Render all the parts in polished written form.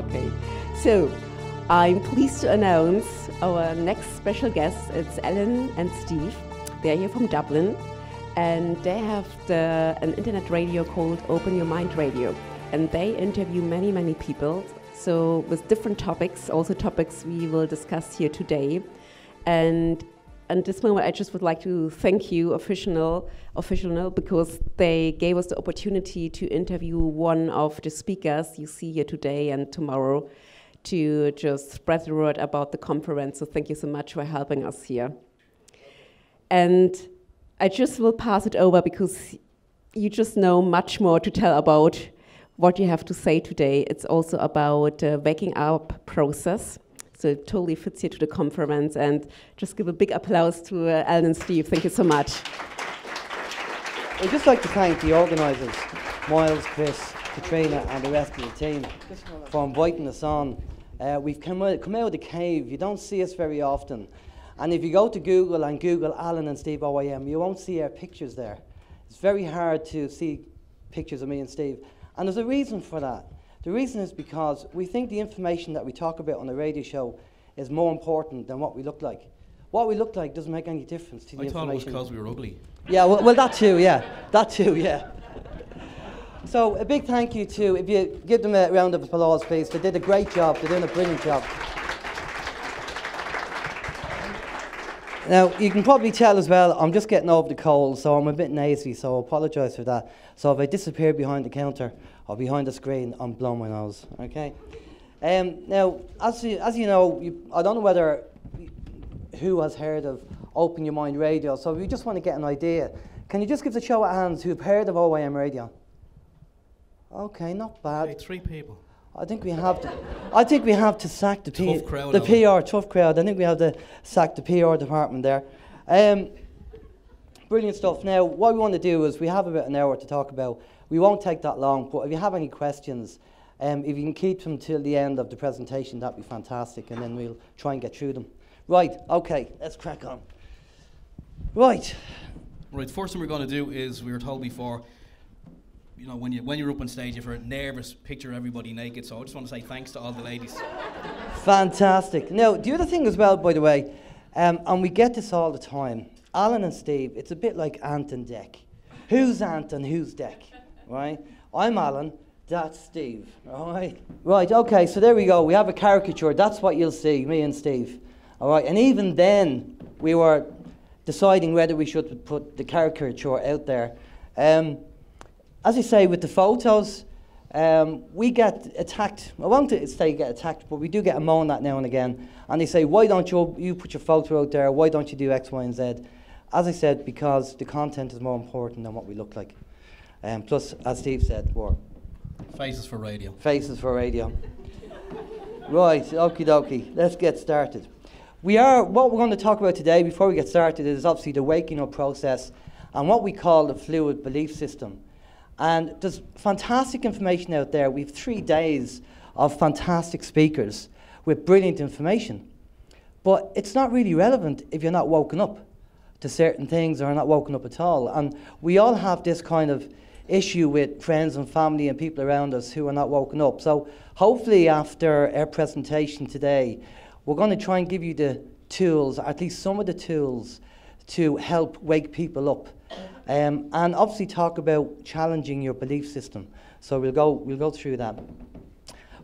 Okay. So, I'm pleased to announce our next special guests. It's Alan and Steve. They're here from Dublin, and they have an internet radio called Open Your Mind Radio. And they interview many, many people, so with different topics, also topics we will discuss here today. And at this moment, I just would like to thank you, official, because they gave us the opportunity to interview one of the speakers you see here today and tomorrow to just spread the word about the conference. So thank you so much for helping us here. And I just will pass it over because you just know much more to tell about what you have to say today. It's also about waking up process. So it totally fits here to the conference. And just give a big applause to Alan and Steve. Thank you so much. I'd just like to thank the organisers, Miles, Chris, Katrina and the rest of the team for inviting us on. We've come out of the cave. You don't see us very often. And if you go to Google and Google Alan and Steve OYM, you won't see our pictures there. It's very hard to see pictures of me and Steve. And there's a reason for that. The reason is because we think the information that we talk about on the radio show is more important than what we look like. What we look like doesn't make any difference to the information. I thought it was because we were ugly. Yeah, well that too, yeah. That too, yeah. So a big thank you to, if you give them a round of applause, please. They did a great job. They're doing a brilliant job. Now, you can probably tell as well, I'm just getting over the cold, so I'm a bit nasally, so I apologise for that. So if I disappear behind the counter or behind the screen, I'm blowing my nose, okay? Now, as you know, I don't know whether who has heard of Open Your Mind Radio, so if you just want to get an idea, can you just give us a show of hands who've heard of OYM Radio? Okay, not bad. Okay, 3 people. I think we have to sack the Tough crowd. Tough crowd. I think we have to sack the PR department there. Brilliant stuff. Now, what we want to do is we have about an hour to talk about. We won't take that long, but if you have any questions, if you can keep them till the end of the presentation, that'd be fantastic, and then we'll try and get through them. Right, okay, let's crack on. Right, First thing we're going to do is, we were told before, you know, when you're up on stage, if you're nervous, picture everybody naked. So I just want to say thanks to all the ladies. Fantastic. Now, the other thing as well, by the way, and we get this all the time, Alan and Steve, it's a bit like Ant and Dec. Who's Ant and who's Dec, right? I'm Alan, that's Steve, all right? Right, okay, so there we go. We have a caricature. That's what you'll see, me and Steve, all right? And even then, we were deciding whether we should put the caricature out there. As I say, with the photos, we get attacked. I won't say get attacked, but we do get a moan that now and again. And they say, why don't you put your photo out there? Why don't you do X, Y, and Z? As I said, because the content is more important than what we look like. Plus, as Steve said, we're Faces for radio. Faces for radio. Right, okie dokie. Let's get started. What we're going to talk about today, before we get started, is obviously the waking up process and what we call the fluid belief system. And there's fantastic information out there. We have 3 days of fantastic speakers with brilliant information. But it's not really relevant if you're not woken up to certain things or not woken up at all. And we all have this kind of issue with friends and family and people around us who are not woken up. So hopefully after our presentation today, we're going to try and give you the tools, at least some of the tools, to help wake people up. And obviously talk about challenging your belief system. So we'll go through that.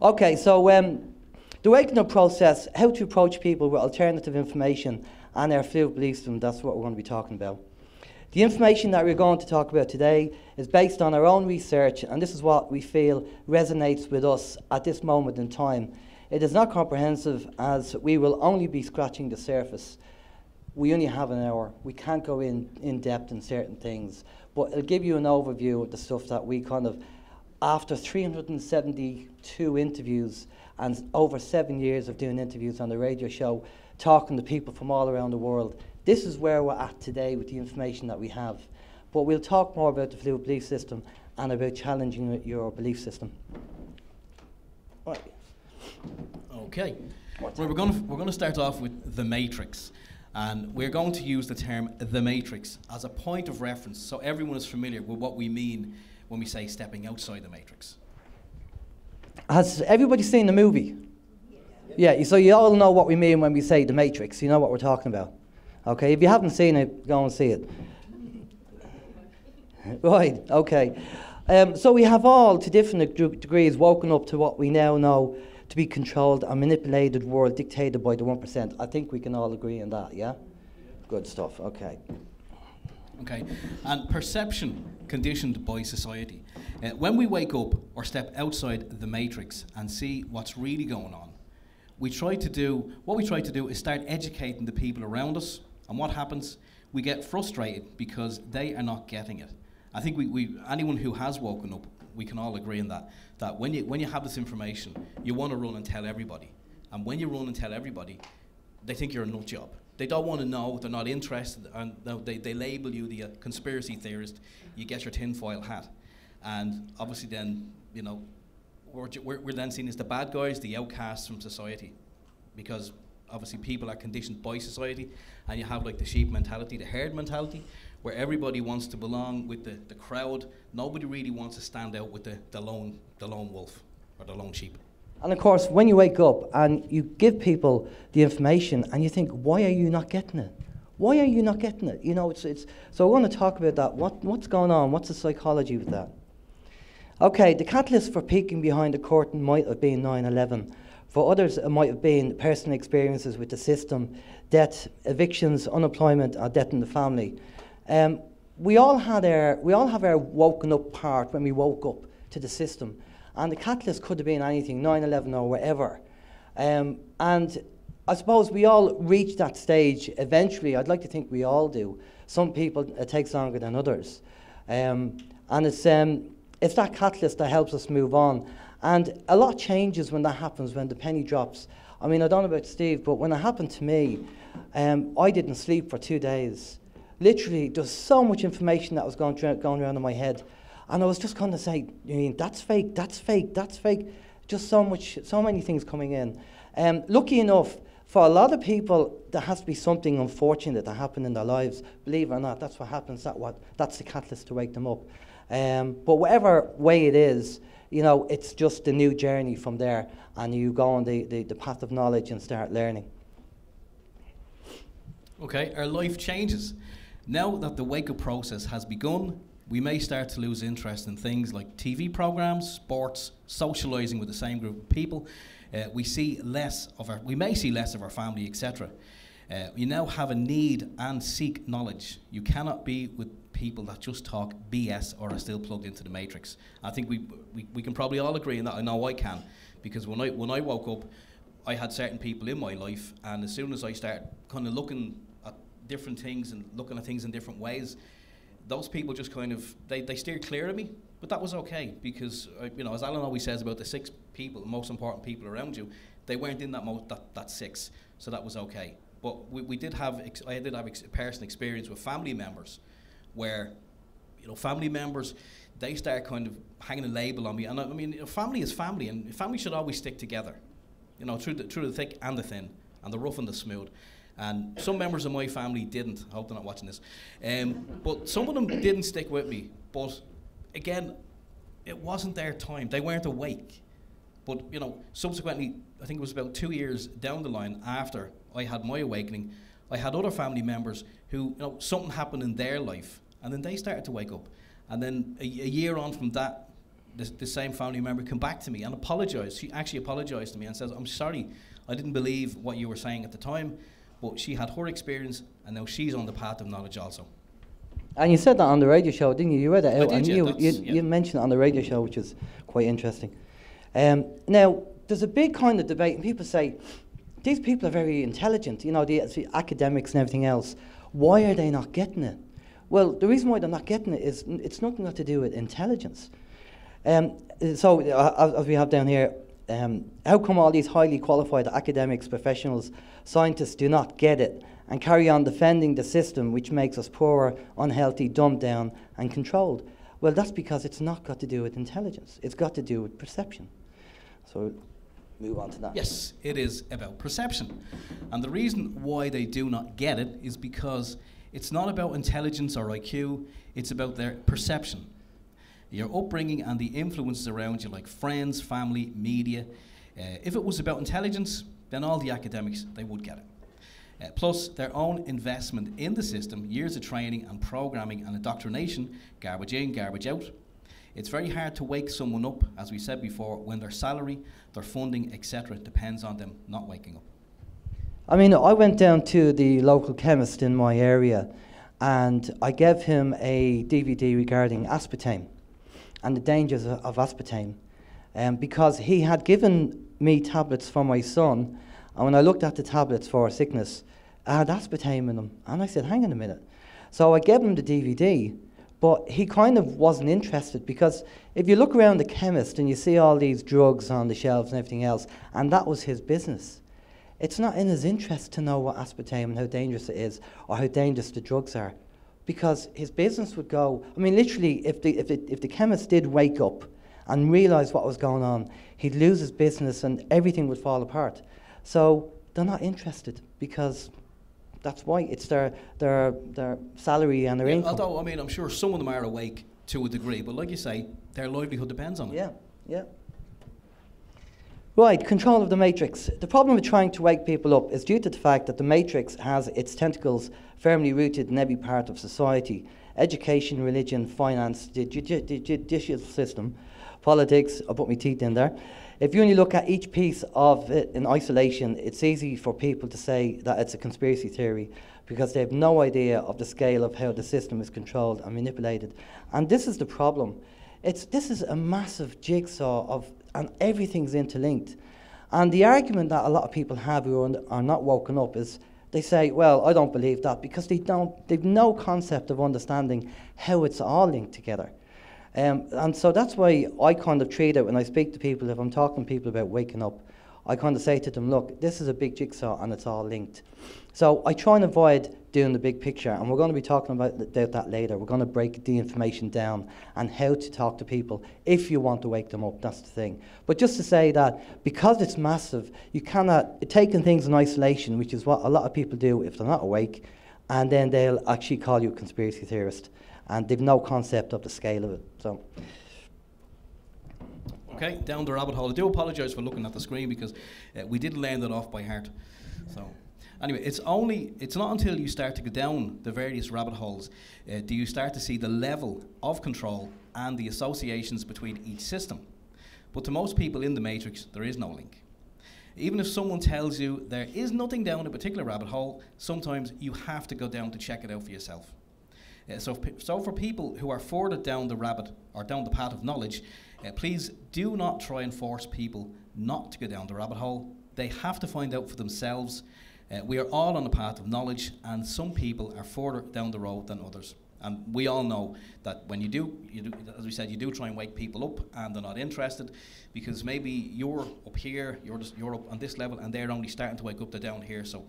Okay, so the waking up process, how to approach people with alternative information and our fluid belief system, that's what we're going to be talking about. The information that we're going to talk about today is based on our own research, and this is what we feel resonates with us at this moment in time. It is not comprehensive, as we will only be scratching the surface. We only have an hour. We can't go in depth in certain things, but it'll give you an overview of the stuff that we kind of, after 372 interviews and over 7 years of doing interviews on the radio show, talking to people from all around the world, this is where we're at today with the information that we have. But we'll talk more about the fluid belief system and about challenging your belief system. Right. Okay. Well, we're going to start off with the matrix. And we're going to use the term the matrix as a point of reference so everyone is familiar with what we mean when we say stepping outside the matrix. Has everybody seen the movie? Yeah, so you all know what we mean when we say The Matrix. You know what we're talking about. Okay, if you haven't seen it, go and see it. Right, okay. So we have all, to different degrees, woken up to what we now know to be controlled and manipulated world dictated by the 1%. I think we can all agree on that, yeah? Good stuff, okay. Okay, and perception conditioned by society. When we wake up or step outside the matrix and see what's really going on, what we try to do is start educating the people around us, and what happens? We get frustrated because they are not getting it. I think anyone who has woken up, we can all agree on that when you have this information, you want to run and tell everybody. And when you run and tell everybody, they think you're a nut job. They don't want to know, they're not interested, and they label you the conspiracy theorist. You get your tinfoil hat. And obviously then, you know, we're then seen as the bad guys, the outcasts from society. Because obviously people are conditioned by society, and you have like the sheep mentality, the herd mentality, where everybody wants to belong with the crowd. Nobody really wants to stand out with the lone wolf or the lone sheep. And of course, when you wake up and you give people the information and you think, why are you not getting it? Why are you not getting it? You know, it's so we're going to talk about that. What's going on? What's the psychology with that? Okay, the catalyst for peeking behind the curtain might have been 9/11. For others, it might have been personal experiences with the system, death, evictions, unemployment, or death in the family. We all have our woken up part when we woke up to the system. And the catalyst could have been anything, 9/11 or whatever. And I suppose we all reach that stage eventually. I'd like to think we all do. Some people, it takes longer than others. And it's that catalyst that helps us move on. And a lot changes when that happens, when the penny drops. I mean, I don't know about Steve, but when it happened to me, I didn't sleep for 2 days. Literally, there's so much information that was going around in my head. And I was just going to say, I mean, that's fake, that's fake, that's fake. Just so many things coming in. Lucky enough, for a lot of people, there has to be something unfortunate that happened in their lives. Believe it or not, that's what happens. That's the catalyst to wake them up. But whatever way it is, you know, it's just a new journey from there, and you go on the path of knowledge and start learning. Okay, our life changes. Now that the wake-up process has begun, we may start to lose interest in things like TV programs, sports, socializing with the same group of people. We may see less of our family, etc. You now have a need and seek knowledge. You cannot be with people that just talk BS or are still plugged into the matrix. I think we can probably all agree on that. I know I can, because when I woke up, I had certain people in my life, and as soon as I start kind of looking at different things and looking at things in different ways, those people just kind of, they steered clear of me. But that was okay, because you know, as Alan always says about the 6 people, the most important people around you, they weren't in that 6, so that was okay. But I did have personal experience with family members, where, you know, family members, they start kind of hanging a label on me. And I mean, you know, family is family, and family should always stick together, you know, through the thick and the thin, and the rough and the smooth. And some members of my family didn't. I hope they're not watching this. But some of them didn't stick with me. But again, it wasn't their time. They weren't awake. But, you know, subsequently, I think it was about 2 years down the line after I had my awakening, I had other family members who, you know, something happened in their life, and then they started to wake up. And then a year on from that, the same family member came back to me and apologized. She actually apologized to me and says, "I'm sorry, I didn't believe what you were saying at the time." But she had her experience, and now she's on the path of knowledge also. And you said that on the radio show, didn't you? You read it out, and you mentioned it on the radio show, which is quite interesting. Now, there's a big kind of debate, and people say, these people are very intelligent, you know, the academics and everything else. Why are they not getting it? Well, the reason why they're not getting it is it's nothing got to do with intelligence. So, as we have down here, how come all these highly qualified academics, professionals, scientists do not get it and carry on defending the system which makes us poorer, unhealthy, dumbed down and controlled? Well, that's because it's not got to do with intelligence. It's got to do with perception. So move on to that. Yes, it is about perception. And the reason why they do not get it is because it's not about intelligence or IQ, it's about their perception. your upbringing and the influences around you, like friends, family, media. If it was about intelligence, then all the academics, they would get it. Plus, their own investment in the system, years of training and programming and indoctrination, garbage in, garbage out. It's very hard to wake someone up, as we said before, when their salary, their funding, etc. depends on them not waking up. I mean, I went down to the local chemist in my area and I gave him a DVD regarding aspartame and the dangers of aspartame, because he had given me tablets for my son, and when I looked at the tablets for sickness, I had aspartame in them, and I said, hang on a minute. So I gave him the DVD, but he kind of wasn't interested, because if you look around the chemist and you see all these drugs on the shelves and everything else, and that was his business, it's not in his interest to know what aspartame and how dangerous it is or how dangerous the drugs are, because his business would go. I mean, literally, if the chemist did wake up and realise what was going on, he'd lose his business and everything would fall apart. So they're not interested, because that's why it's their salary and their income. Although, I mean, I'm sure some of them are awake to a degree, but like you say, their livelihood depends on it. Yeah, yeah. Right, control of the matrix. The problem with trying to wake people up is due to the fact that the matrix has its tentacles firmly rooted in every part of society: education, religion, finance, the judicial system, politics. I'll put my teeth in there. If you only look at each piece of it in isolation, it's easy for people to say that it's a conspiracy theory, because they have no idea of the scale of how the system is controlled and manipulated. And this is the problem. This is a massive jigsaw and everything's interlinked. And the argument that a lot of people have who are not woken up is, they say, well, I don't believe that, because they've no concept of understanding how it's all linked together. And so that's why I kind of treat it when I speak to people. If I'm talking to people about waking up, I kind of say to them, look, this is a big jigsaw and it's all linked. So I try and avoid doing the big picture, and we're going to be talking about that later. We're going to break the information down and how to talk to people if you want to wake them up. That's the thing. But just to say that because it's massive, you cannot taking things in isolation, which is what a lot of people do if they're not awake, and then they'll actually call you a conspiracy theorist, and they've no concept of the scale of it. So. Okay, down the rabbit hole. I do apologise for looking at the screen, because we did land it off by heart. So, anyway, it's not until you start to go down the various rabbit holes do you start to see the level of control and the associations between each system. But to most people in the matrix, there is no link. Even if someone tells you there is nothing down a particular rabbit hole, sometimes you have to go down to check it out for yourself. So for people who are further down the rabbit or down the path of knowledge, please do not try and force people not to go down the rabbit hole. They have to find out for themselves. We are all on the path of knowledge, and some people are further down the road than others. And we all know that when you do, as we said, you do try and wake people up, and they're not interested, because maybe you're up here, you're up on this level, and they're only starting to wake up. They're down here, so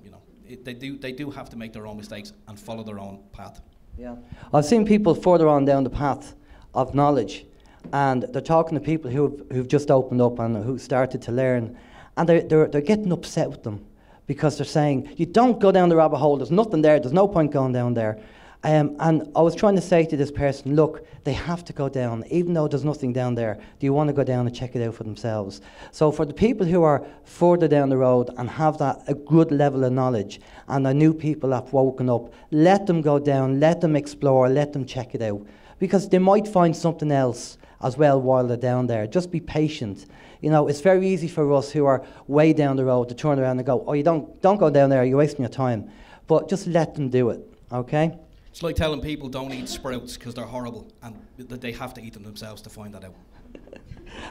they do have to make their own mistakes and follow their own path. Yeah, I've seen people further on down the path of knowledge, and they're talking to people who've just opened up and who started to learn, and they're getting upset with them, because they're saying, you don't go down the rabbit hole, there's nothing there, there's no point going down there. And I was trying to say to this person, look, they have to go down, even though there's nothing down there. Do you want to go down and check it out for themselves? So for the people who are further down the road and have a good level of knowledge, and the new people that have woken up, let them go down, let them explore, let them check it out. Because they might find something else as well while they're down there. Just be patient. You know, it's very easy for us who are way down the road to turn around and go, oh, you don't go down there, you're wasting your time. But just let them do it, okay? It's like telling people don't eat sprouts because they're horrible, and that they have to eat them themselves to find that out.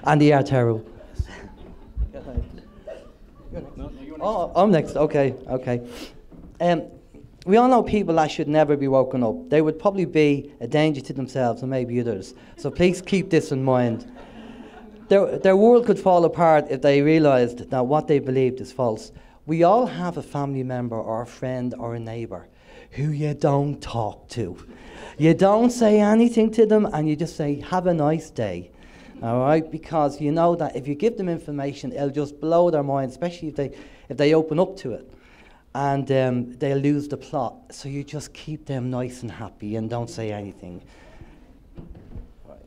And they are terrible. Yes. No, you're next. Oh, I'm next. Okay. We all know people that should never be woken up. They would probably be a danger to themselves and maybe others. So please keep this in mind. Their world could fall apart if they realised that what they believed is false. We all have a family member or a friend or a neighbour who you don't talk to. You don't say anything to them, and you just say, have a nice day. All right? Because you know that if you give them information, it'll just blow their mind, especially if they open up to it. And they'll lose the plot. So you just keep them nice and happy and don't say anything. Right.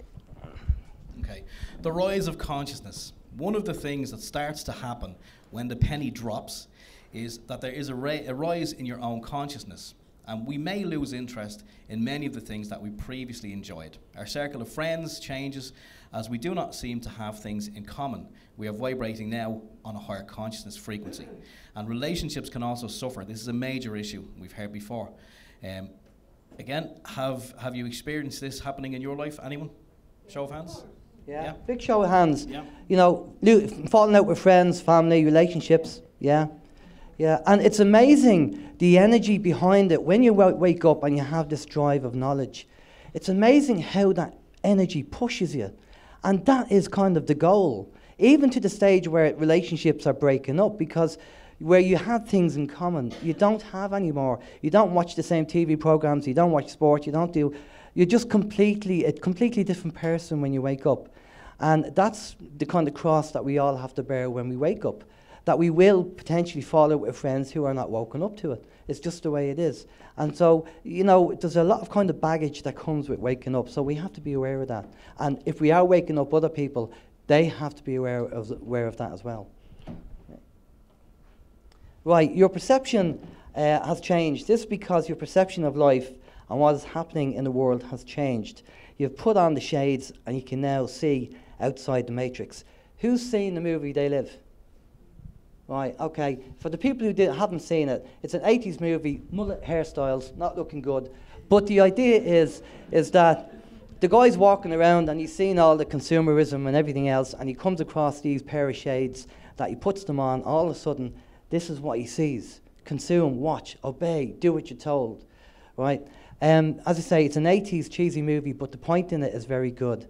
Okay. The rise of consciousness. One of the things that starts to happen when the penny drops is that there is a rise in your own consciousness. And we may lose interest in many of the things that we previously enjoyed. Our circle of friends changes as we do not seem to have things in common. We are vibrating now on a higher consciousness frequency. And relationships can also suffer. This is a major issue we've heard before. Again, have you experienced this happening in your life? Anyone? Show of hands? Yeah. Big show of hands. Yeah. You know, falling out with friends, family, relationships. Yeah. Yeah. And it's amazing the energy behind it. When you wake up and you have this drive of knowledge, it's amazing how that energy pushes you. And that is kind of the goal, even to the stage where relationships are breaking up, because where you have things in common, you don't have anymore. You don't watch the same TV programs, you don't watch sport, you're just a completely different person when you wake up. And that's the kind of cross that we all have to bear when we wake up, that we will potentially fall out with friends who are not woken up to it. It's just the way it is. And so, you know, there's a lot of kind of baggage that comes with waking up, so we have to be aware of that. And if we are waking up other people, they have to be aware of that as well. Right, your perception has changed. This is because your perception of life and what is happening in the world has changed. You've put on the shades and you can now see outside the matrix. Who's seen the movie They Live? Right, okay. For the people who haven't seen it, it's an 80s movie, mullet hairstyles, not looking good. But the idea is that the guy's walking around and he's seen all the consumerism and everything else, and he comes across these pair of shades that he puts them on. All of a sudden, this is what he sees. Consume, watch, obey, do what you're told. Right? As I say, it's an 80s cheesy movie, but the point in it is very good,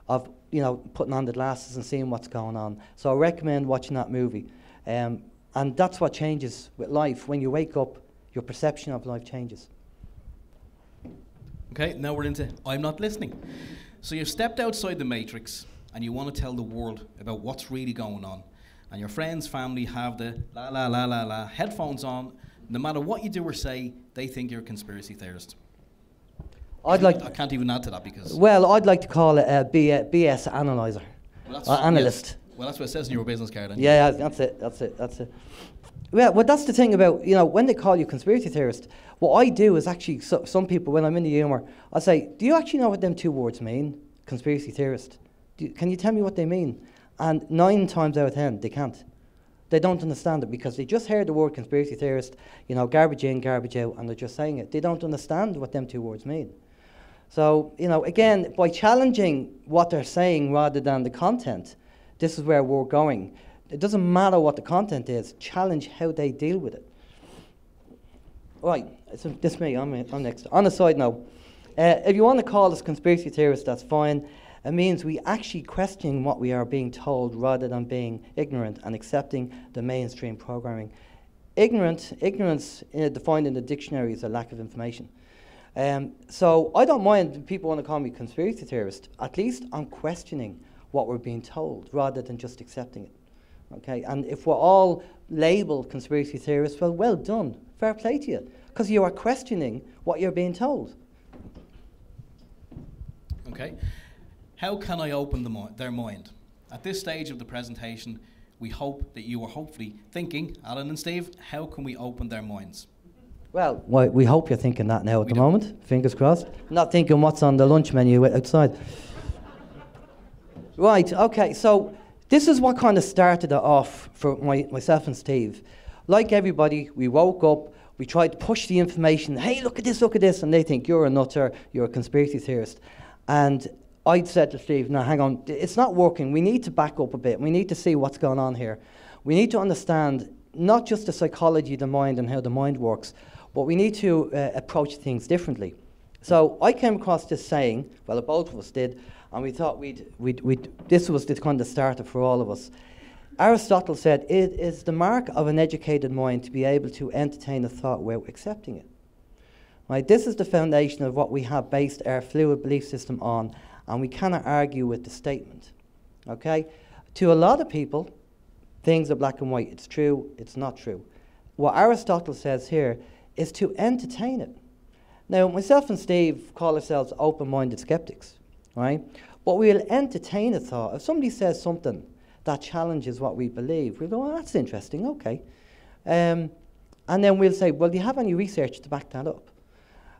of, you know, putting on the glasses and seeing what's going on. So I recommend watching that movie. And that's what changes with life. When you wake up, your perception of life changes. Okay, now we're into I'm not listening. So you've stepped outside the matrix and you want to tell the world about what's really going on. And your friends, family have the la la la la la headphones on. No matter what you do or say, they think you're a conspiracy theorist. I can't even add to that because... Well, I'd like to call it a BS analyzer. Well, analyst. Yes. Well, that's what it says in your business card. Anyway. Yeah, that's it. Well, that's the thing about, you know, when they call you conspiracy theorist, what I do is actually, some people, when I'm in the humour, I say, do you actually know what them two words mean? Conspiracy theorist. Can you tell me what they mean? And 9 times out of 10, they can't. They don't understand it because they just heard the word conspiracy theorist, you know, garbage in, garbage out, and they're just saying it. They don't understand what them two words mean. So, you know, again, by challenging what they're saying rather than the content, this is where we're going. It doesn't matter what the content is, challenge how they deal with it. Right, so this is me, I'm next. On a side note, if you want to call us conspiracy theorists, that's fine. It means we actually question what we are being told rather than being ignorant and accepting the mainstream programming. Ignorance, defined in the dictionary, is a lack of information. So I don't mind if people want to call me conspiracy theorist. At least I'm questioning what we're being told rather than just accepting it. Okay, and if we're all labelled conspiracy theorists, well done, fair play to you, because you are questioning what you're being told. Okay, how can I open their mind? At this stage of the presentation, we hope that you are hopefully thinking, Alan and Steve, how can we open their minds? Well, we hope you're thinking that now at the moment, fingers crossed. Not thinking what's on the lunch menu outside. Right, okay, so this is what kind of started it off for myself and Steve. Like everybody, we woke up, we tried to push the information, hey, look at this, and they think you're a nutter, you're a conspiracy theorist. And I said to Steve, no, hang on, it's not working, we need to back up a bit, we need to see what's going on here. We need to understand not just the psychology of the mind and how the mind works, but we need to approach things differently. So I came across this saying, well, both of us did, and we thought this was the kind of starter for all of us. Aristotle said, it is the mark of an educated mind to be able to entertain a thought without accepting it. Right? This is the foundation of what we have based our fluid belief system on, and we cannot argue with the statement. Okay? To a lot of people, things are black and white. It's true, it's not true. What Aristotle says here is to entertain it. Now, myself and Steve call ourselves open-minded skeptics, right? But we'll entertain a thought. If somebody says something that challenges what we believe, we'll go, oh, that's interesting, okay. And then we'll say, well, do you have any research to back that up?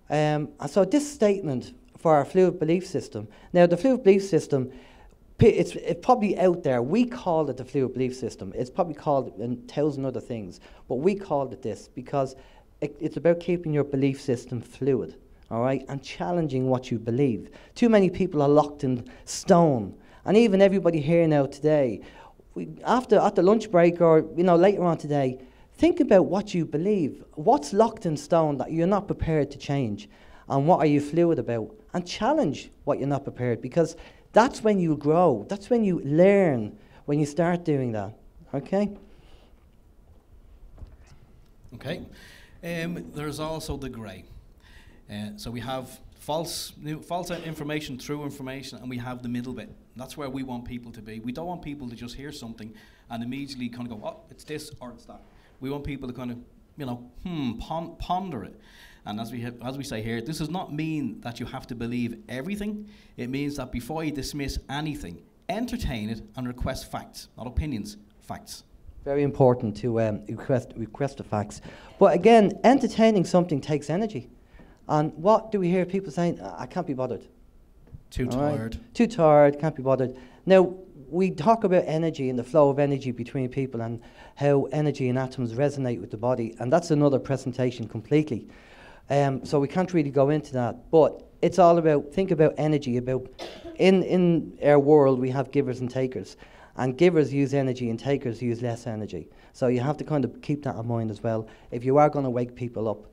And so this statement for our fluid belief system, now the fluid belief system, it's probably out there. We call it the fluid belief system. It's probably called a thousand other things, but we called it this because it's about keeping your belief system fluid, all right, and challenging what you believe. Too many people are locked in stone, and even everybody here now today, at the lunch break or later on today, think about what you believe. What's locked in stone that you're not prepared to change, and what are you fluid about? And challenge what you're not prepared, because that's when you grow. That's when you learn, when you start doing that. Okay? Okay. There's also the grey. So we have false information, true information, and we have the middle bit. That's where we want people to be. We don't want people to just hear something and immediately kind of go, oh, it's this or it's that. We want people to kind of, ponder it. And as we say here, this does not mean that you have to believe everything. It means that before you dismiss anything, entertain it and request facts, not opinions, facts. Very important to request the facts. But again, entertaining something takes energy. And what do we hear people saying? I can't be bothered. Too tired. Right? Too tired, can't be bothered. Now, we talk about energy and the flow of energy between people and how energy and atoms resonate with the body. And that's another presentation completely. So we can't really go into that. But it's all about, think about energy. In our world, we have givers and takers. And givers use energy and takers use less energy. So you have to kind of keep that in mind as well. If you are going to wake people up,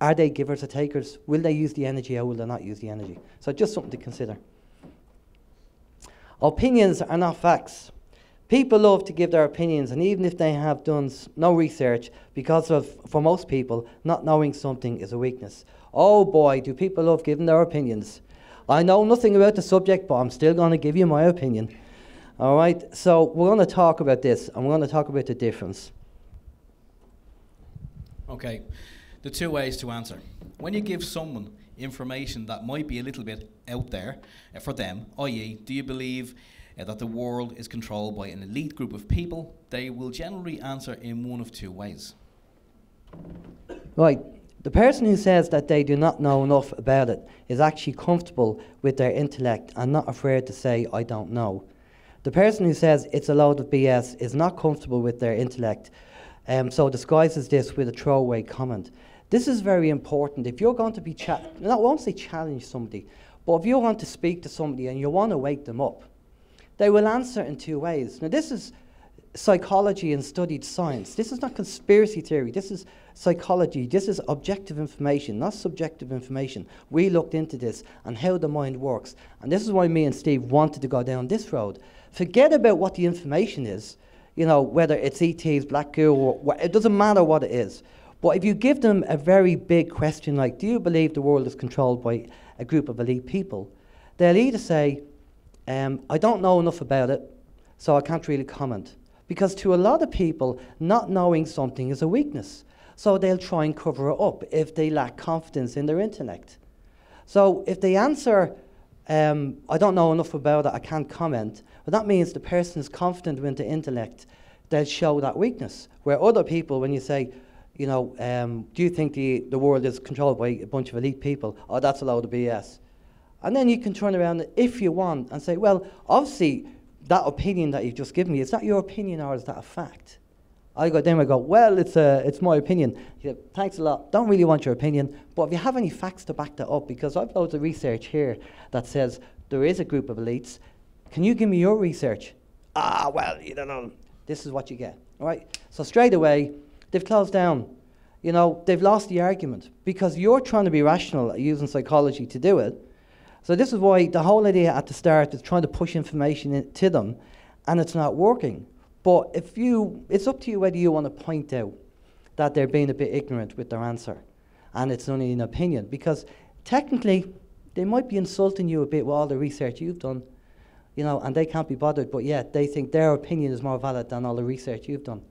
are they givers or takers? Will they use the energy or will they not use the energy? So just something to consider. Opinions are not facts. People love to give their opinions, and even if they have done no research, because for most people, not knowing something is a weakness. Oh boy, do people love giving their opinions. I know nothing about the subject, but I'm still going to give you my opinion. All right, so we're going to talk about this, and we're going to talk about the difference. Okay, the two ways to answer. When you give someone information that might be a little bit out there for them, i.e., do you believe that the world is controlled by an elite group of people, they will generally answer in one of two ways. Right. The person who says that they do not know enough about it is actually comfortable with their intellect and not afraid to say, I don't know. The person who says it's a load of BS is not comfortable with their intellect, so disguises this with a throwaway comment. This is very important. If you're going to be, I won't say challenge somebody, but if you want to speak to somebody and you want to wake them up, they will answer in two ways. Now this is psychology and studied science. This is not conspiracy theory. This is psychology. This is objective information, not subjective information. We looked into this and how the mind works. And this is why me and Steve wanted to go down this road. Forget about what the information is, whether it's ETs, black goo, or it doesn't matter what it is. But if you give them a very big question like, do you believe the world is controlled by a group of elite people? They'll either say, I don't know enough about it, so I can't really comment. Because to a lot of people, not knowing something is a weakness. So they'll try and cover it up if they lack confidence in their intellect. So if they answer, I don't know enough about it, I can't comment, well, that means the person is confident with the intellect, they'll show that weakness. Where other people, when you say, do you think the world is controlled by a bunch of elite people? Oh, that's a load of BS. And then you can turn around if you want and say, well, obviously, that opinion that you've just given me, is that your opinion or is that a fact? I go, well, it's my opinion. You say, thanks a lot. Don't really want your opinion, but if you have any facts to back that up, because I've loads of research here that says there is a group of elites, can you give me your research? Well, you don't know. This is what you get, all right? So straight away, they've closed down. They've lost the argument because you're trying to be rational using psychology to do it. So this is why the whole idea at the start is trying to push information to them, and it's not working. But it's up to you whether you want to point out that they're being a bit ignorant with their answer, and it's only an opinion, because technically they might be insulting you a bit with all the research you've done, and they can't be bothered, but yet they think their opinion is more valid than all the research you've done.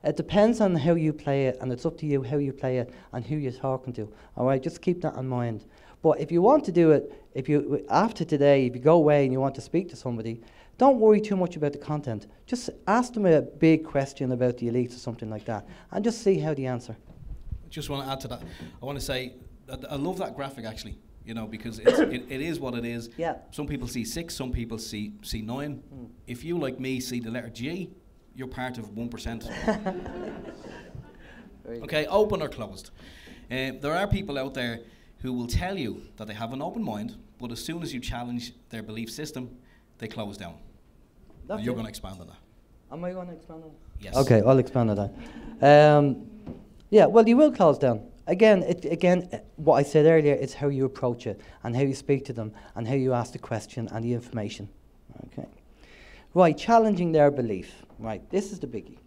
It depends on how you play it, and it's up to you how you play it and who you're talking to. All right, just keep that in mind. But if you want to do it, after today, if you go away and you want to speak to somebody, don't worry too much about the content. Just ask them a big question about the elites or something like that, and just see how they answer. I just want to add to that. I want to say, I love that graphic actually, because it is what it is. Yeah. Some people see 6, some people see 9. If you, like me, see the letter G, you're part of 1%. Okay, open or closed. There are people out there who will tell you that they have an open mind, but as soon as you challenge their belief system, they close down. And you're going to expand on that. Am I going to expand on that? Yes. Okay, I'll expand on that. Yeah, well, you will close down. Again, what I said earlier is how you approach it, and how you speak to them, and how you ask the question and the information. Okay. Right, challenging their belief. Right, this is the biggie.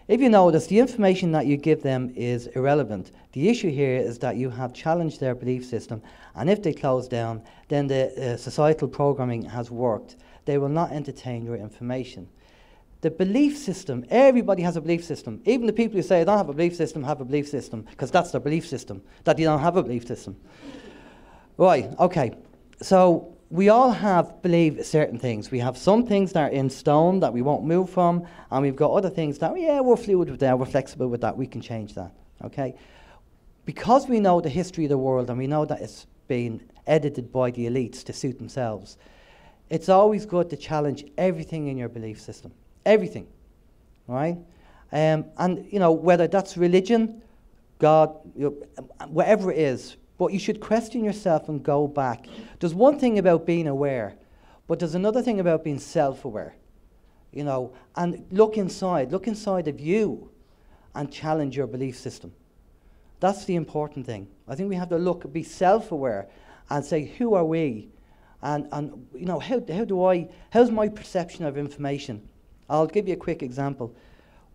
If you notice, the information that you give them is irrelevant. The issue here is that you have challenged their belief system, and if they close down, then the societal programming has worked. They will not entertain your information. The belief system, everybody has a belief system. Even the people who say, I don't have a belief system, have a belief system, because that's their belief system, that you don't have a belief system. Right, okay. So we all believe certain things. We have some things that are in stone that we won't move from, and we've got other things that, yeah, we're fluid with that, we're flexible with that, we can change that, okay? Because we know the history of the world, and we know that it's been edited by the elites to suit themselves, it's always good to challenge everything in your belief system. Everything, right? And, whether that's religion, God, whatever it is, but you should question yourself and go back. There's one thing about being aware, but there's another thing about being self-aware, and look inside of you and challenge your belief system. That's the important thing. I think we have to be self-aware and say, who are we? And how's my perception of information? I'll give you a quick example.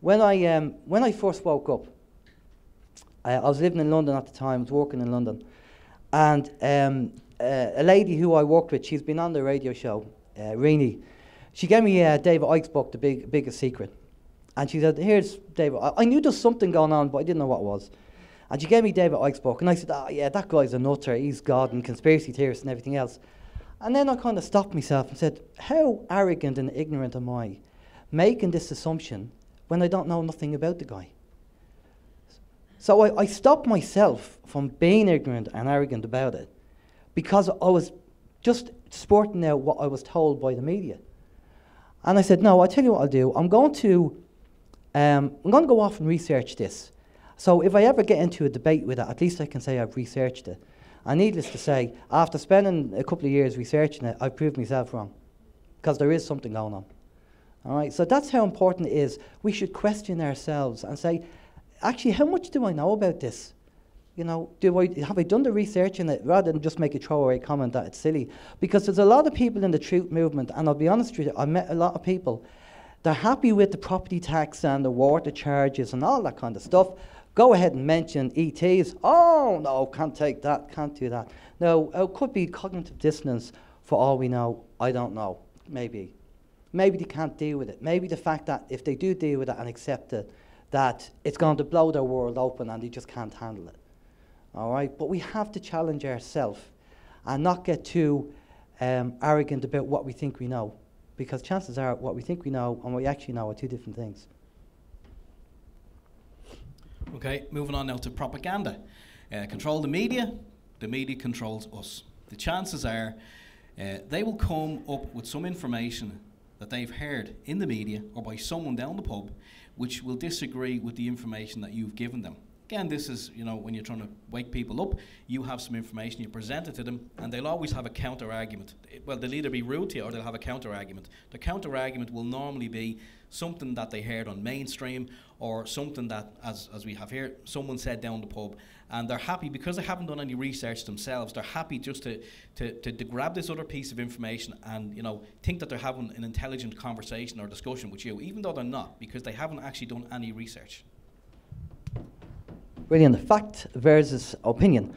When I first woke up, I was living in London at the time, I was working in London, and a lady who I worked with, she's been on the radio show, Rini, she gave me David Icke's book, The Biggest Secret. And she said, here's David. I knew there was something going on, but I didn't know what it was. And she gave me David Icke's book, and I said, yeah, that guy's a nutter, he's God and conspiracy theorist and everything else. And then I kind of stopped myself and said, how arrogant and ignorant am I making this assumption when I don't know nothing about the guy? So I stopped myself from being ignorant and arrogant about it, because I was just sporting out what I was told by the media. And I said, no, I'll tell you what I'll do. I'm going to go off and research this. So if I ever get into a debate with it, at least I can say I've researched it. And needless to say, after spending a couple of years researching it, I proved myself wrong, because there is something going on. All right, so that's how important it is. We should question ourselves and say, actually, how much do I know about this? Have I done the research in it, rather than just make a throwaway comment that it's silly? Because there's a lot of people in the truth movement, and I'll be honest with you, I met a lot of people, they're happy with the property tax and the water charges and all that kind of stuff. Go ahead and mention ETs. Oh, no, can't take that, can't do that. No, it could be cognitive dissonance for all we know. I don't know, maybe. Maybe they can't deal with it. Maybe the fact that if they do deal with it and accept it, that it's going to blow their world open and they just can't handle it. All right? But we have to challenge ourselves and not get too arrogant about what we think we know, because chances are what we think we know and what we actually know are two different things. Okay, moving on now to propaganda. Control the media controls us. The chances are they will come up with some information that they've heard in the media or by someone down the pub which will disagree with the information that you've given them. Again, this is, when you're trying to wake people up, you have some information, you present it to them, and they'll always have a counter-argument. Well, they'll either be rude to you or they'll have a counter-argument. The counter-argument will normally be something that they heard on mainstream, or something that, as we have here, someone said down the pub, and they're happy, because they haven't done any research themselves, they're happy just to grab this other piece of information and, think that they're having an intelligent conversation or discussion with you, even though they're not, because they haven't actually done any research. Brilliant. Fact versus opinion.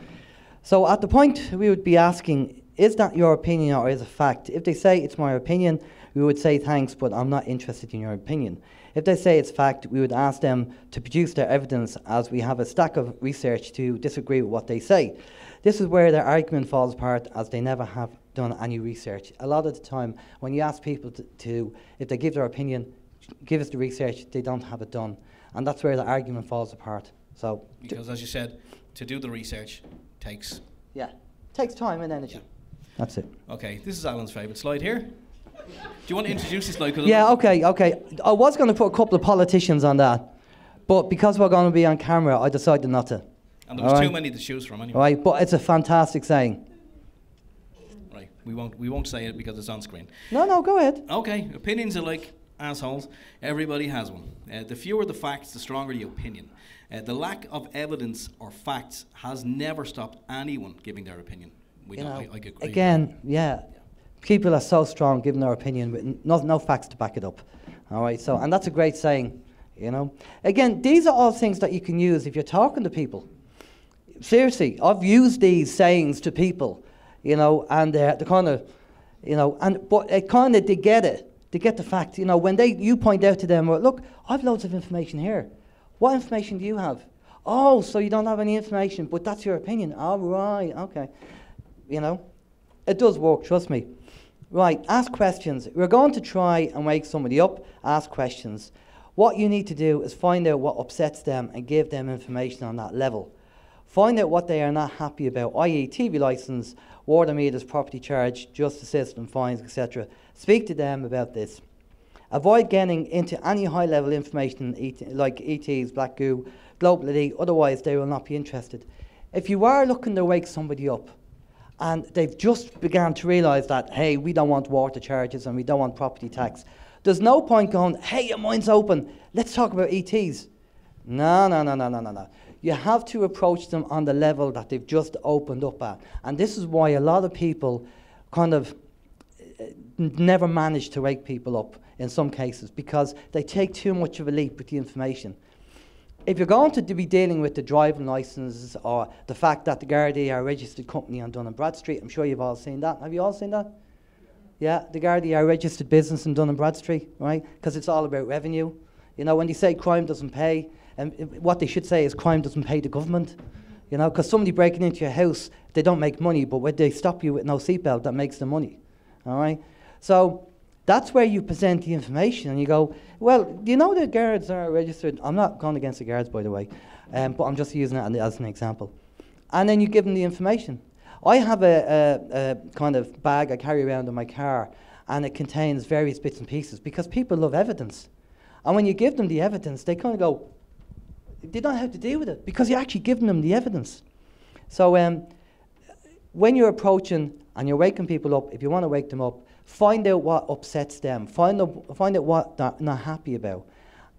So at the point we would be asking, is that your opinion or is it fact? If they say it's my opinion, we would say thanks, but I'm not interested in your opinion. If they say it's fact, we would ask them to produce their evidence, as we have a stack of research to disagree with what they say. This is where their argument falls apart, as they never have done any research. A lot of the time, when you ask people to if they give their opinion, give us the research, they don't have it done. And that's where the argument falls apart. So, because as you said, to do the research takes... Yeah, takes time and energy. Yeah. That's it. Okay, this is Alan's favourite slide here. Do you want to introduce this slide? Yeah, okay. I was going to put a couple of politicians on that, but because we're going to be on camera, I decided not to. And there was too many to choose from anyway. Right, but it's a fantastic saying. Right, we won't say it because it's on screen. No, go ahead. Okay, opinions are like assholes. Everybody has one. The fewer the facts, the stronger the opinion. The lack of evidence or facts has never stopped anyone giving their opinion. I agree. Again, yeah. People are so strong giving their opinion with no facts to back it up. All right, so, and that's a great saying, you know. Again, these are all things that you can use if you're talking to people. Seriously, I've used these sayings to people, you know, and they're kind of, you know, but it kind of, they get it. They get the fact, you know, when you point out to them, well, look, I've loads of information here. What information do you have? Oh, so you don't have any information, but that's your opinion. Oh, right, okay. You know, it does work, trust me. Right, ask questions. We're going to try and wake somebody up, ask questions. What you need to do is find out what upsets them and give them information on that level. Find out what they are not happy about, i.e. TV licence, water meters, property charge, justice system, fines, etc. Speak to them about this. Avoid getting into any high-level information like ETs, black goo, global elite, otherwise they will not be interested. If you are looking to wake somebody up, and they've just begun to realise that, hey, we don't want water charges and we don't want property tax, there's no point going, hey, your mind's open, let's talk about ETs. No. You have to approach them on the level that they've just opened up at. And this is why a lot of people kind of never manage to wake people up in some cases, because they take too much of a leap with the information. If you're going to be dealing with the driving licences or the fact that the Gardaí are a registered company on Dun & Bradstreet, I'm sure you've all seen that. Have you all seen that? Yeah, the Gardaí are a registered business in Dun & Bradstreet, right? Because it's all about revenue. You know, when they say crime doesn't pay, and what they should say is crime doesn't pay the government. You know, because somebody breaking into your house, they don't make money, but when they stop you with no seatbelt, that makes the money. All right? So that's where you present the information and you go, well, you know the guards are registered. I'm not going against the guards, by the way, but I'm just using it as an example. And then you give them the information. I have a kind of bag I carry around in my car, and it contains various bits and pieces because people love evidence. And when you give them the evidence, they kind of go, they don't know how to deal with it because you're actually giving them the evidence. So when you're approaching and you're waking people up, if you want to wake them up, find out what upsets them, find out what they're not happy about,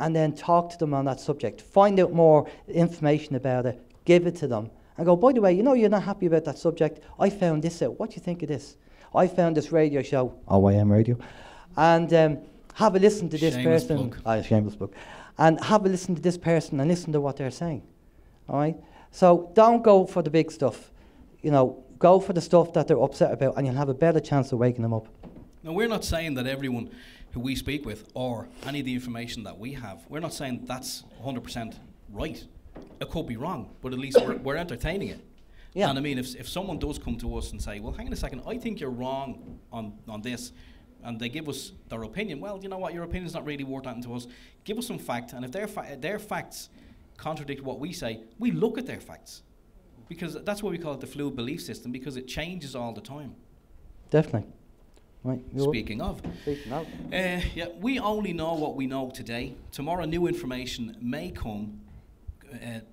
and then talk to them on that subject. Find out more information about it, give it to them, and go, by the way, you know you're not happy about that subject, I found this out, what do you think of this? I found this radio show, OYM Radio, and have a listen to this shameless person. Plug. Shameless plug. And have a listen to this person and listen to what they're saying. All right? So don't go for the big stuff. You know, go for the stuff that they're upset about, and you'll have a better chance of waking them up. Now, we're not saying that everyone who we speak with or any of the information that we have, we're not saying that's 100% right. It could be wrong, but at least we're entertaining it. Yeah. And I mean, if someone does come to us and say, well, hang on a second, I think you're wrong on this, and they give us their opinion, well, you know what, your opinion's not really worth anything to us. Give us some fact, and if their facts contradict what we say, we look at their facts. Because that's why we call it the fluid belief system, because it changes all the time. Definitely. Right. Speaking of. Yeah, we only know what we know today. Tomorrow, new information may come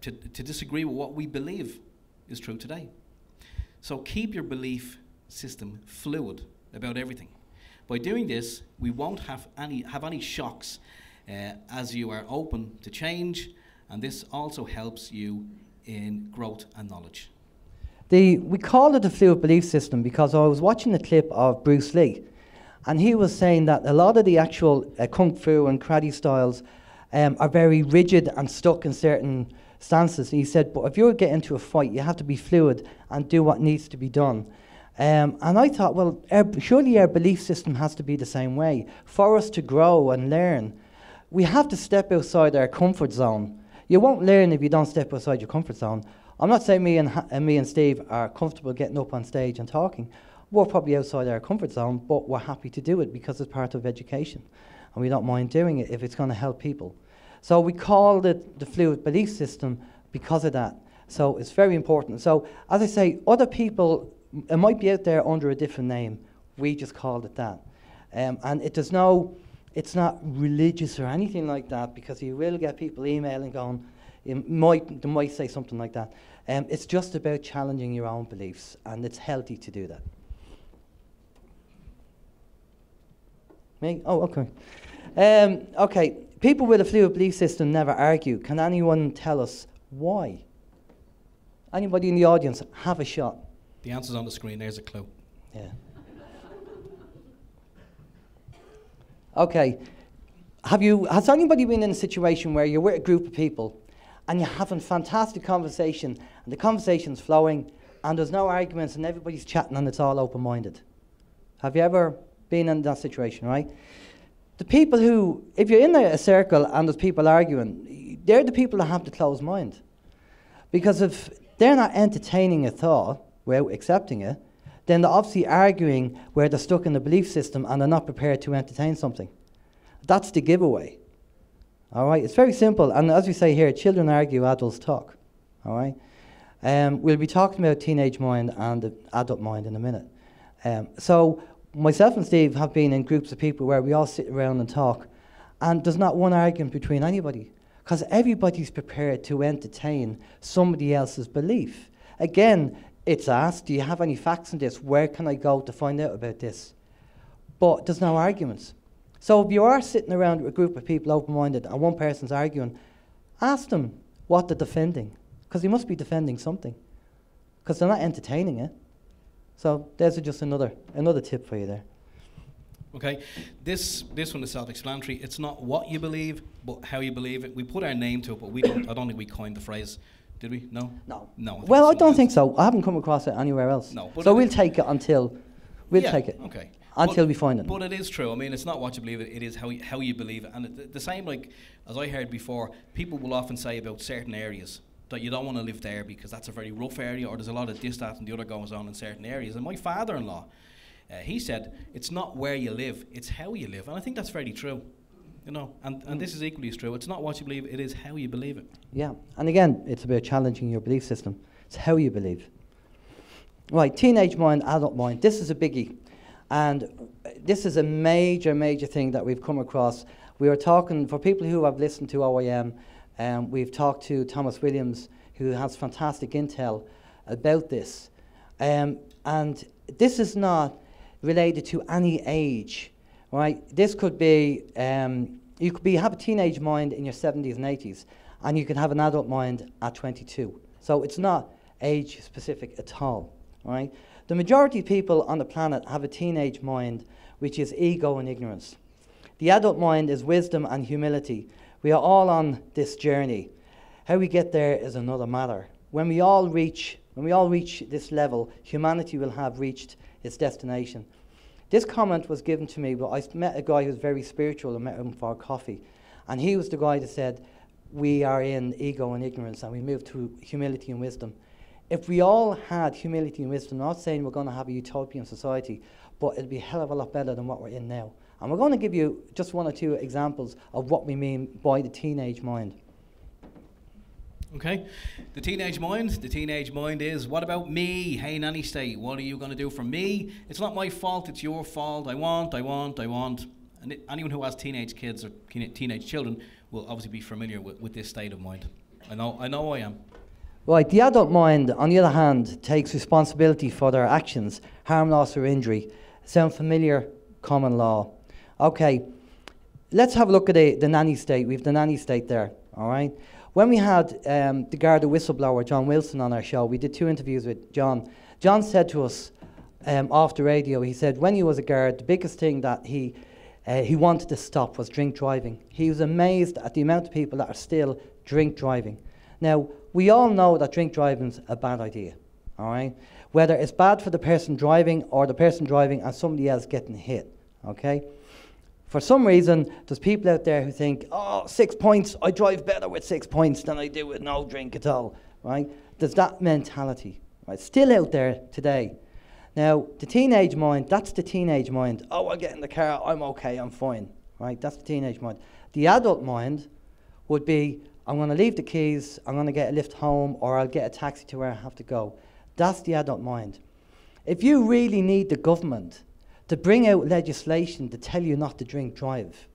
to disagree with what we believe is true today. So keep your belief system fluid about everything. By doing this, we won't have any shocks as you are open to change, and this also helps you in growth and knowledge. We call it the fluid belief system because I was watching a clip of Bruce Lee, and he was saying that a lot of the actual kung fu and karate styles are very rigid and stuck in certain stances. He said, but if you get into a fight, you have to be fluid and do what needs to be done. And I thought, well, surely our belief system has to be the same way for us to grow and learn. we have to step outside our comfort zone. You won't learn if you don't step outside your comfort zone. I'm not saying me and Steve are comfortable getting up on stage and talking. We're probably outside our comfort zone, but we're happy to do it because it's part of education. And we don't mind doing it if it's going to help people. So we called it the fluid belief system because of that. So it's very important. So as I say, other people, it might be out there under a different name. We just called it that. And it's not religious or anything like that, because you will get people emailing going, they might say something like that. It's just about challenging your own beliefs, and it's healthy to do that. Me? Oh, okay. Okay, people with a fluid belief system never argue. Can anyone tell us why? Anybody in the audience, have a shot. The answer's on the screen, there's a clue. Yeah. Okay, has anybody been in a situation where you're with a group of people and you're having fantastic conversation and the conversation's flowing and there's no arguments and everybody's chatting and it's all open-minded? Have you ever been in that situation, right? The people who, if you're in a circle and there's people arguing, they're the people that have the closed mind. Because if they're not entertaining a thought without accepting it, then they're obviously arguing where they're stuck in the belief system and they're not prepared to entertain something. That's the giveaway. All right, it's very simple. And as we say here, children argue, adults talk. All right. We'll be talking about teenage mind and the adult mind in a minute. So myself and Steve have been in groups of people where we all sit around and talk, and there's not one argument between anybody, because everybody's prepared to entertain somebody else's belief. Again, it's asked, do you have any facts on this? Where can I go to find out about this? But there's no arguments. So if you are sitting around with a group of people open-minded and one person's arguing, ask them what they're defending, because they must be defending something, because they're not entertaining it. So there's just another tip for you there. Okay, this one is self-explanatory. It's not what you believe, but how you believe it. We put our name to it, but I don't think we coined the phrase. Did we? No? No. Well, I don't think so. I haven't come across it anywhere else. No. So we'll take it until we find it. But it is true. I mean, it's not what you believe, it is how you believe it. And the same, like, as I heard before, people will often say about certain areas that you don't want to live there because that's a very rough area, or there's a lot of this, that and the other goes on in certain areas. And my father-in-law, he said, it's not where you live, it's how you live. And I think that's very true. You know, and this is equally as true. It's not what you believe, it is how you believe it. Yeah, and again, it's about challenging your belief system. It's how you believe. Right, teenage mind, adult mind. This is a biggie. And this is a major, major thing that we've come across. We were talking, for people who have listened to OYM, we've talked to Thomas Williams, who has fantastic intel about this. And this is not related to any age. Right, this could be, you could have a teenage mind in your 70s and 80s, and you can have an adult mind at 22. So it's not age specific at all, right? The majority of people on the planet have a teenage mind, which is ego and ignorance. The adult mind is wisdom and humility. We are all on this journey. How we get there is another matter. When we all reach this level, humanity will have reached its destination. This comment was given to me, but I met a guy who's very spiritual. I met him for coffee. And he was the guy that said, we are in ego and ignorance, and we move to humility and wisdom. If we all had humility and wisdom, I'm not saying we're going to have a utopian society, but it'd be a hell of a lot better than what we're in now. And we're going to give you just one or two examples of what we mean by the teenage mind. Okay, the teenage mind is, what about me? Hey, nanny state, what are you going to do for me? It's not my fault, it's your fault. I want. And anyone who has teenage kids or teenage children will obviously be familiar with this state of mind. I know I am. Right, the adult mind, on the other hand, takes responsibility for their actions, harm, loss or injury. Sound familiar? Common law. Okay, let's have a look at the nanny state. We have the nanny state there, all right? When we had the Garda whistleblower, John Wilson, on our show, we did 2 interviews with John. John said to us off the radio, he said when he was a guard, the biggest thing that he wanted to stop was drink driving. He was amazed at the amount of people that are still drink driving. Now, we all know that drink driving is a bad idea, all right? Whether it's bad for the person driving or the person driving and somebody else getting hit, okay? For some reason, there's people out there who think, oh, 6 points, I drive better with 6 points than I do with no drink at all, right? There's that mentality, right? Still out there today. Now, the teenage mind, that's the teenage mind. Oh, I'll get in the car, I'm okay, I'm fine, right? That's the teenage mind. The adult mind would be, I'm going to leave the keys, I'm going to get a lift home, or I'll get a taxi to where I have to go. That's the adult mind. If you really need the government to bring out legislation to tell you not to drink drive,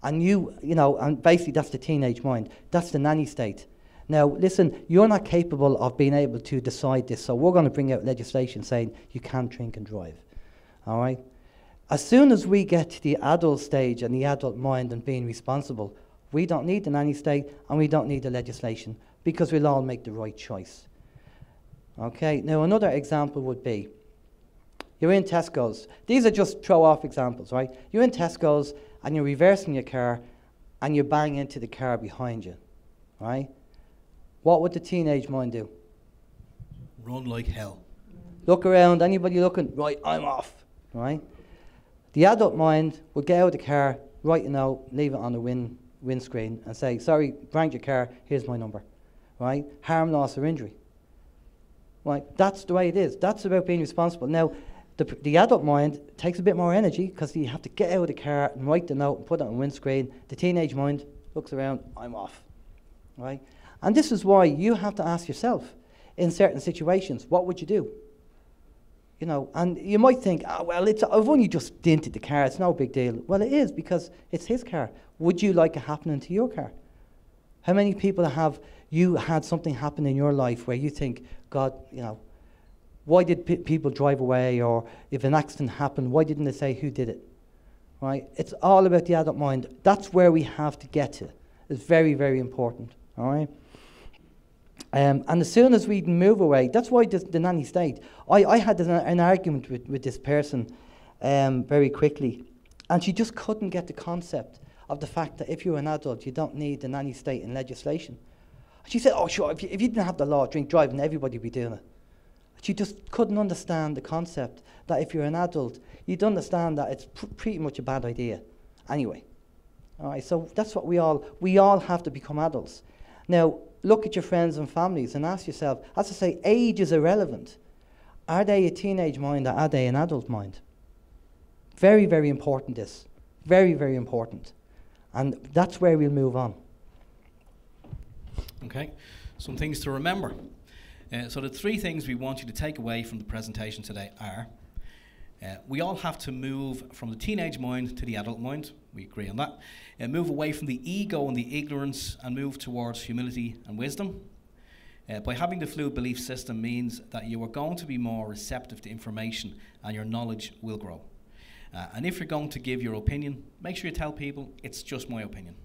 and and basically that's the teenage mind, that's the nanny state. Now, listen, you're not capable of being able to decide this, so we're going to bring out legislation saying you can't drink and drive, all right? As soon as we get to the adult stage and the adult mind and being responsible, we don't need the nanny state and we don't need the legislation because we'll all make the right choice. Okay, now another example would be, you're in Tesco's. These are just throw-off examples, right? You're in Tesco's and you're reversing your car and you bang into the car behind you, right? What would the teenage mind do? Run like hell. Look around, anybody looking? Right, I'm off, right? The adult mind would get out of the car, write a note, leave it on the windscreen and say, sorry, banged your car, here's my number, right? Harm, loss or injury. Right, that's the way it is. That's about being responsible. Now, the adult mind takes a bit more energy because you have to get out of the car and write the note and put it on the windscreen. The teenage mind looks around, I'm off, right? And this is why you have to ask yourself, in certain situations, what would you do? You know, and you might think, oh, well, I've only just dented the car, it's no big deal. Well, it is, because it's his car. Would you like it happening to your car? How many people have you had something happen in your life where you think, God, you know, why did people drive away? Or if an accident happened, why didn't they say who did it? Right? It's all about the adult mind. That's where we have to get to. It's very, very important. All right? And as soon as we move away, that's why the nanny state. I had an argument with this person very quickly, and she just couldn't get the concept of the fact that if you're an adult, you don't need the nanny state in legislation. She said, oh, sure, if you didn't have the law of drink driving, everybody would be doing it. She just couldn't understand the concept that if you're an adult, you'd understand that it's pretty much a bad idea anyway. All right, so that's what we all have to become adults. Now, look at your friends and families and ask yourself, as I say, age is irrelevant. Are they a teenage mind or are they an adult mind? Very, very important, this. Very, very important. And that's where we'll move on. Okay, some things to remember. So the three things we want you to take away from the presentation today are, we all have to move from the teenage mind to the adult mind. We agree on that. Move away from the ego and the ignorance and move towards humility and wisdom. By having the fluid belief system means that you are going to be more receptive to information and your knowledge will grow. And if you're going to give your opinion, make sure you tell people it's just my opinion.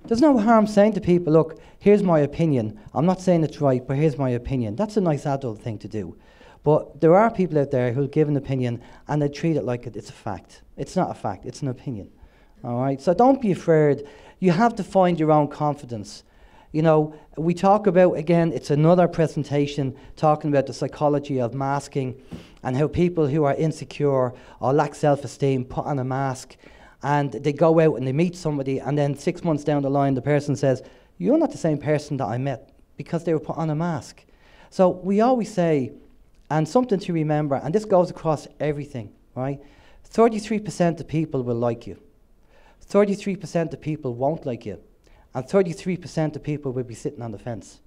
There's no harm saying to people, look, here's my opinion. I'm not saying it's right, but here's my opinion. That's a nice adult thing to do. But there are people out there who'll give an opinion and they treat it like it's a fact. It's not a fact, it's an opinion. All right? So don't be afraid. You have to find your own confidence. You know, we talk about, again, it's another presentation talking about the psychology of masking and how people who are insecure or lack self-esteem put on a mask and they go out and they meet somebody and then 6 months down the line the person says, you're not the same person that I met, because they were put on a mask. So we always say, and something to remember, and this goes across everything, right? 33% of people will like you. 33% of people won't like you. And 33% of people will be sitting on the fence.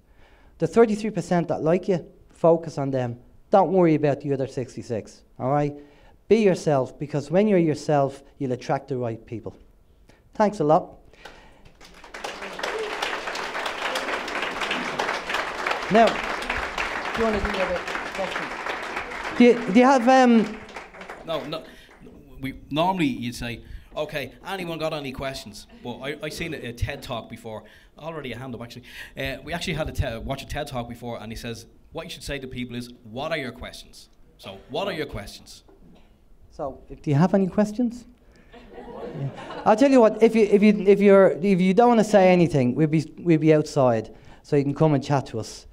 The 33% that like you, focus on them. Don't worry about the other 66, all right? Be yourself, because when you're yourself, you'll attract the right people. Thanks a lot. Now, do you want to do other questions? Do you have... No. Normally you'd say, okay, anyone got any questions? But I seen a TED Talk before. Already a hand up, actually. We actually had watch a TED Talk before, and he says, what you should say to people is, what are your questions? So, what are your questions? So, do you have any questions? Yeah. I'll tell you what. If you don't want to say anything, we'll be outside, so you can come and chat to us.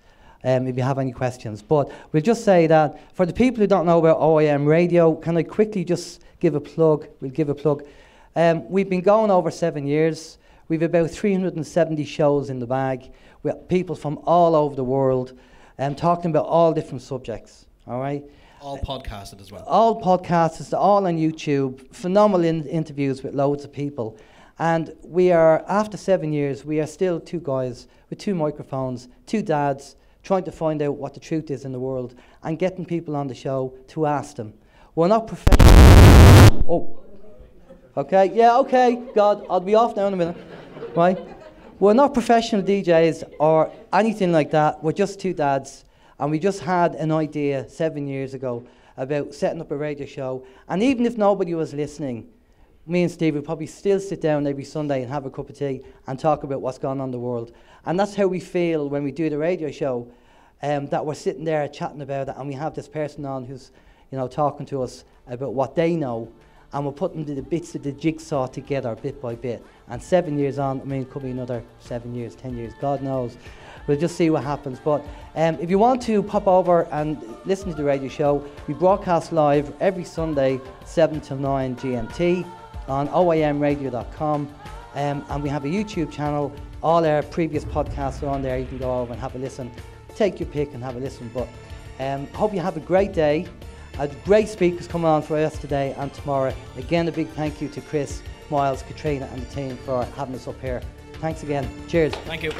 If you have any questions, but we'll just say that for the people who don't know about OAM Radio, can I quickly just give a plug? We'll give a plug. We've been going over 7 years. We've about 370 shows in the bag with people from all over the world talking about all different subjects, all right? All podcasted as well. All podcasted, all on YouTube, phenomenal interviews with loads of people. And we are, after 7 years, we are still two guys with two microphones, two dads, trying to find out what the truth is in the world and getting people on the show to ask them. We're not professional. Oh, okay, yeah, okay, God, I'll be off now in a minute, right? We're not professional DJs or anything like that. We're just two dads, and we just had an idea 7 years ago about setting up a radio show. And even if nobody was listening, me and Steve would probably still sit down every Sunday and have a cup of tea and talk about what's going on in the world. And that's how we feel when we do the radio show, that we're sitting there chatting about it, and we have this person on who's, you know, talking to us about what they know, and we're putting the bits of the jigsaw together bit by bit. And 7 years on, I mean, it could be another 7 years, 10 years, God knows. We'll just see what happens. But if you want to pop over and listen to the radio show, we broadcast live every Sunday, 7 till 9 GMT on OYMradio.com. And we have a YouTube channel. All our previous podcasts are on there. You can go over and have a listen. Take your pick and have a listen. But hope you have a great day. Great speakers coming on for us today and tomorrow. Again, a big thank you to Chris, Miles, Katrina and the team for having us up here. Thanks again. Cheers. Thank you.